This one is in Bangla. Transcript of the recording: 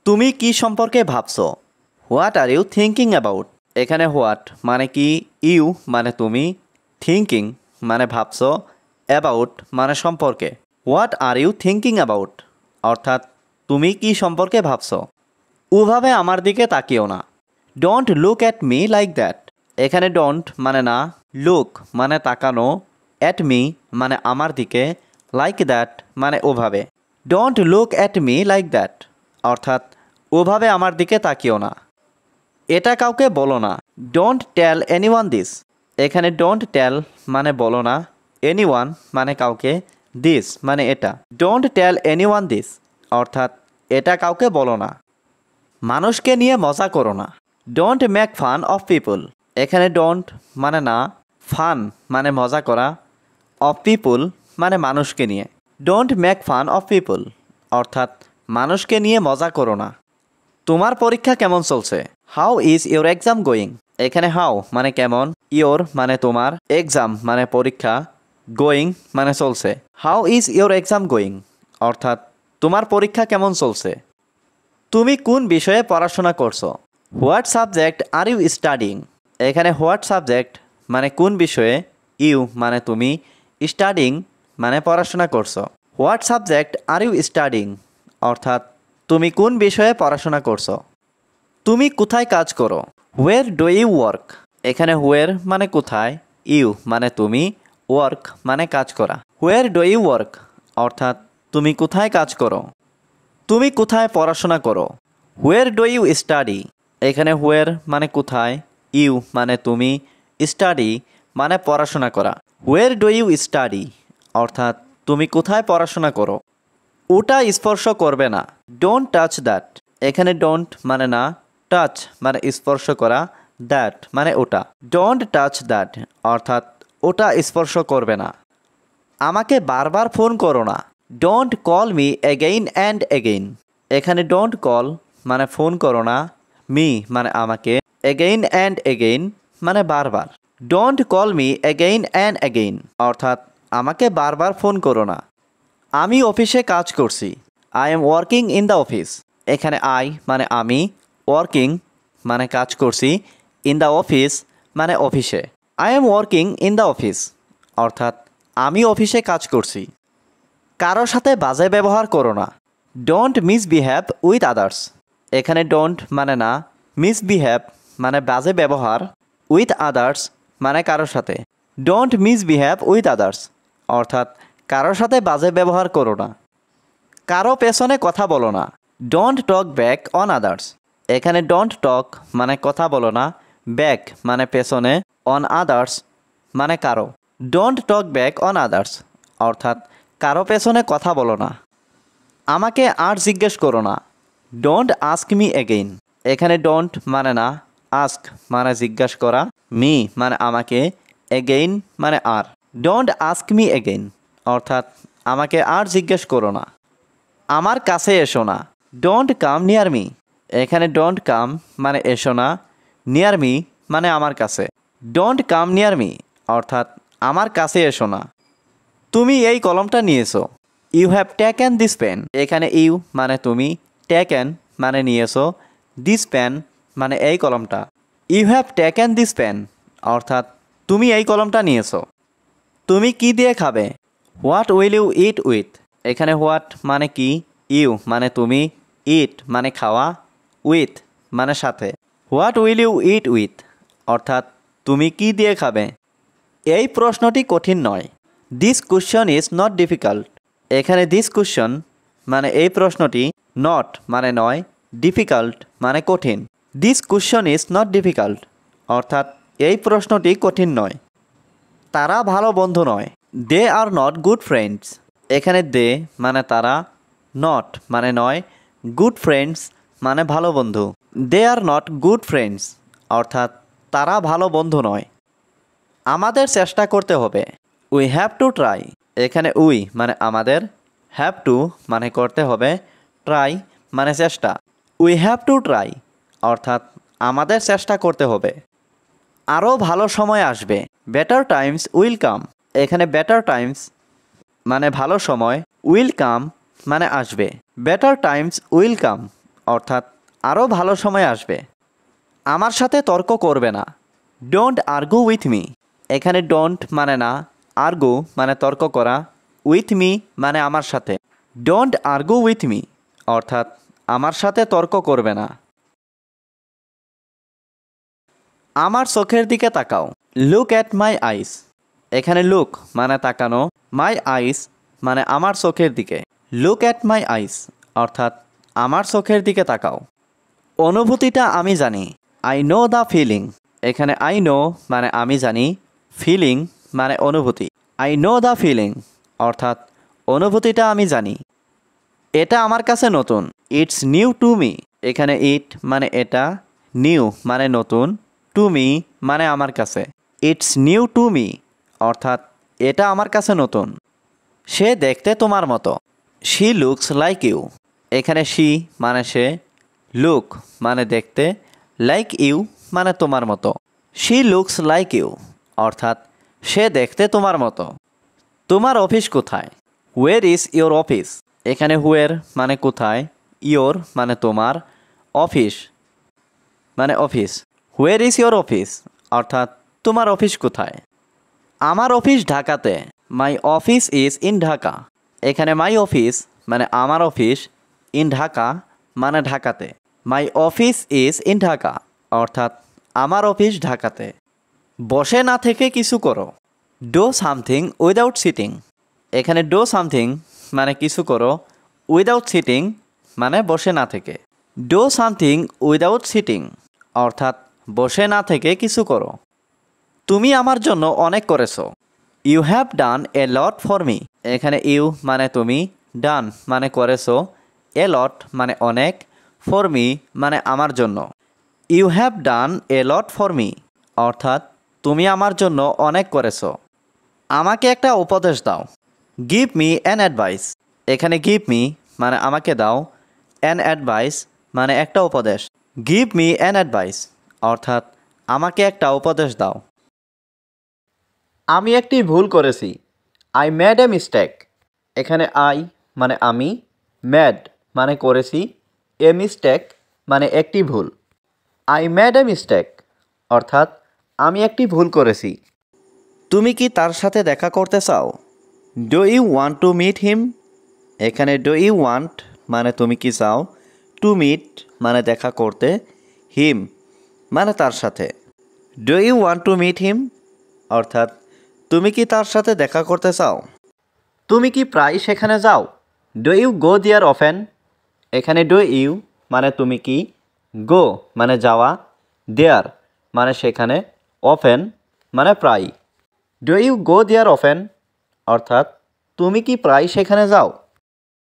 তুমি কি সম্পর্কে ভাবছো? What are you thinking about? এখানে হোয়াট মানে কি, ইউ মানে তুমি, থিঙ্কিং মানে ভাবছো, অ্যাবাউট মানে সম্পর্কে। What are you thinking about অর্থাৎ তুমি কি সম্পর্কে ভাবছো। ওভাবে আমার দিকে তাকিও না। Don't look at me like that. এখানে ডোন্ট মানে না, লুক মানে তাকানো, অ্যাট মি মানে আমার দিকে, লাইক দ্যাট মানে ওভাবে। Don't look at me like that অর্থাৎ ওভাবে আমার দিকে তাকিও না। এটা কাউকে বলো না। Don't tell anyone this. এখানে ডোন্ট টেল মানে বলো না, এনিওয়ান মানে কাউকে, দিস মানে এটা। ডোন্ট টেল এনিওয়ান দিস অর্থাৎ এটা কাউকে বলো না। মানুষকে নিয়ে মজা করো না। Don't make fun of people. এখানে ডোন্ট মানে না, ফান মানে মজা করা, অফ পিপল মানে মানুষকে নিয়ে। Don't make fun of people অর্থাৎ মানুষকে নিয়ে মজা করো না। তোমার পরীক্ষা কেমন চলছে? How is your exam going? এখানে হাউ মানে কেমন, ইয়োর মানে তোমার, এক্সাম মানে পরীক্ষা, গোয়িং মানে চলছে। How is your exam going অর্থাৎ তোমার পরীক্ষা কেমন চলছে। তুমি কোন বিষয়ে পড়াশোনা করছো? What subject are you studying? এখানে হোয়াট সাবজেক্ট মানে কোন বিষয়ে, ইউ মানে তুমি, স্টাডিং মানে পড়াশোনা করছো। What subject are you studying অর্থাৎ তুমি কোন বিষয়ে পড়াশোনা করছো। তুমি কোথায় কাজ করো? Where do you work? এখানে হোয়ার মানে কোথায়, ইউ মানে তুমি, ওয়ার্ক মানে কাজ করা। হোয়ার ডু ইউ ওয়ার্ক অর্থাৎ তুমি কোথায় কাজ করো। তুমি কোথায় পড়াশোনা করো? Where do you study? এখানে হোয়ার মানে কোথায়, ইউ মানে তুমি, স্টাডি মানে পড়াশোনা করা। হোয়ার ডু ইউ স্টাডি অর্থাৎ তুমি কোথায় পড়াশোনা করো। ওটা স্পর্শ করবে না। Don't touch that. এখানে ডোন্ট মানে না, টাচ মানে স্পর্শ করা, দ্যাট মানে ওটা। ডোন্ট টাচ দ্যাট অর্থাৎ ওটা স্পর্শ করবে না। আমাকে বারবার ফোন করো না। Don't call me again and again. এখানে ডোন্ট কল মানে ফোন করো না, মি মানে আমাকে, এগেইন অ্যান্ড এগেইন মানে বারবার। Don't call me again and again অর্থাৎ আমাকে বারবার ফোন করো না। আমি অফিসে কাজ করছি। I am working in the office. এখানে আই মানে আমি, ওয়ার্কিং মানে কাজ করছি, ইন দ্য অফিস মানে অফিসে। I am working in the office অর্থাৎ আমি অফিসে কাজ করছি। কারো সাথে বাজে ব্যবহার করো না। Don't misbehave with others. এখানে ডোন্ট মানে না, মিসবিহেভ মানে বাজে ব্যবহার, উইথ আদার্স মানে কারোর সাথে। ডোন্ট মিসবিহেভ উইথ আদার্স অর্থাৎ কারোর সাথে বাজে ব্যবহার করো না। কারো পেছনে কথা বলো না। Don't talk back on others. এখানে ডোন্ট টক মানে কথা বলো না, ব্যাক মানে পেছনে, অন আদার্স মানে কারো। Don't talk back on others অর্থাৎ কারো পেছনে কথা বলো না। আমাকে আর জিজ্ঞেস করো না। Don't ask me again. এখানে ডোন্ট মানে না, আস্ক মানে জিজ্ঞাস করা, মি মানে আমাকে, এগেইন মানে আর। ডোন্ট আস্ক মি এগেইন অর্থাৎ আমাকে আর জিজ্ঞেস করো না। আমার কাছে এসো না। Don't come near me. এখানে ডোন্ট কাম মানে এসো না, নিয়ার মি মানে আমার কাছে। ডোন্ট কাম নিয়ার মি অর্থাৎ আমার কাছে এসো না। তুমি এই কলমটা নিয়েছো। You have taken this pen. এখানে ইউ মানে তুমি, টেকেন মানে নিয়েছো, দিস পেন মানে এই কলমটা। You have taken this pen অর্থাৎ তুমি এই কলমটা নিয়েছো। তুমি কি দিয়ে খাবে? What will you eat with. এখানে হোয়াট মানে কি, ইউ মানে তুমি, ইট মানে খাওয়া, উইথ মানে সাথে। What will you eat with অর্থাৎ তুমি কি দিয়ে খাবে। এই প্রশ্নটি কঠিন নয়। This question is not difficult. এখানে দিস কোশ্চন মানে এই প্রশ্নটি, নট মানে নয়, ডিফিকাল্ট মানে কঠিন। This question is not difficult অর্থাৎ এই প্রশ্নটি কঠিন নয়। তারা ভালো বন্ধু নয়। They are not good friends. এখানে দে মানে তারা, নট মানে নয়, গুড ফ্রেন্ডস মানে ভালো বন্ধু। দে আর নট গুড ফ্রেন্ডস অর্থাৎ তারা ভালো বন্ধু নয়। আমাদের চেষ্টা করতে হবে। We have to try. এখানে উই মানে আমাদের, হ্যাভ টু মানে করতে হবে, ট্রাই মানে চেষ্টা। উই হ্যাভ টু ট্রাই অর্থাৎ আমাদের চেষ্টা করতে হবে। আরও ভালো সময় আসবে। Better times will come. এখানে বেটার টাইমস মানে ভালো সময়, উইল কাম মানে আসবে। বেটার টাইমস উইল কাম অর্থাৎ আরও ভালো সময় আসবে। আমার সাথে তর্ক করবে না। Don't argue with me. এখানে ডোন্ট মানে না, আর্গু মানে তর্ক করা, উইথ মি মানে আমার সাথে। ডোন্ট আর্গু উইথ মি অর্থাৎ আমার সাথে তর্ক করবে না। আমার চোখের দিকে তাকাও। লুক অ্যাট মাই আইস। এখানে লুক মানে তাকানো, মাই আইস মানে আমার চোখের দিকে। লুক অ্যাট মাই আইস অর্থাৎ আমার চোখের দিকে তাকাও। অনুভূতিটা আমি জানি। I know the feeling. এখানে আই নো মানে আমি জানি, ফিলিং মানে অনুভূতি। আই নো দ্য ফিলিং অর্থাৎ অনুভূতিটা আমি জানি। এটা আমার কাছে নতুন। It's new to me. এখানে ইট মানে এটা, নিউ মানে নতুন, টু মি মানে আমার কাছে। ইটস নিউ টু মি অর্থাৎ এটা আমার কাছে নতুন। সে দেখতে তোমার মতো। She looks like you. এখানে শি মানে সে, লুক মানে দেখতে, লাইক ইউ মানে তোমার মতো। শি লুকস লাইক ইউ অর্থাৎ সে দেখতে তোমার মতো। তোমার অফিস কোথায়? ওয়ের ইজ ইয়োর অফিস। এখানে হুয়ের মানে কোথায়, ইয়োর মানে তোমার, অফিস মানে office. Where is your office অর্থাৎ তোমার অফিস কোথায়? আমার অফিস ঢাকাতে। My office is in Dhaka. এখানে মাই অফিস মানে আমার অফিস, ইন ঢাকা মানে ঢাকাতে। My office is in Dhaka অর্থাৎ আমার অফিস ঢাকাতে। বসে না থেকে কিছু করো। Do something without sitting. এখানে ডু সামথিং মানে কিছু করো, উইদাউট সিটিং মানে বসে না থেকে। ডু সামথিং উইদাউট সিটিং অর্থাৎ বসে না থেকে কিছু করো। তুমি আমার জন্য অনেক করেছো। You have done a lot for me. এখানে ইউ মানে তুমি, ডান মানে করেছো, এ লট মানে অনেক, ফর মি মানে আমার জন্য। You have done a lot for me অর্থাৎ তুমি আমার জন্য অনেক করেছো। আমাকে একটা উপদেশ দাও। Give me an advice. এখানে গিভ মি মানে আমাকে দাও, অ্যান অ্যাডভাইস মানে একটা উপদেশ। গিভ মি অ্যান অ্যাডভাইস অর্থাৎ আমাকে একটা উপদেশ দাও। আমি একটি ভুল করেছি। I made a mistake. এখানে আই মানে আমি, ম্যাড মানে করেছি, এ মিস্টেক মানে একটি ভুল। আই মেড এ মিস্টেক অর্থাৎ আমি একটি ভুল করেছি। তুমি কি তার সাথে দেখা করতে চাও? Do you want to meet him. এখানে ডু ইউ ওয়ান্ট মানে তুমি কি চাও, টু মিট মানে দেখা করতে, হিম মানে তার সাথে। Do you want to meet him অর্থাৎ তুমি কি তার সাথে দেখা করতে চাও? তুমি কি প্রায় সেখানে যাও? Do you go there often. এখানে ডু ইউ মানে তুমি কি, গো মানে যাওয়া, দেয়ার মানে সেখানে, অফেন মানে প্রায়। Do you go there often অর্থাৎ তুমি কি প্রায় সেখানে যাও?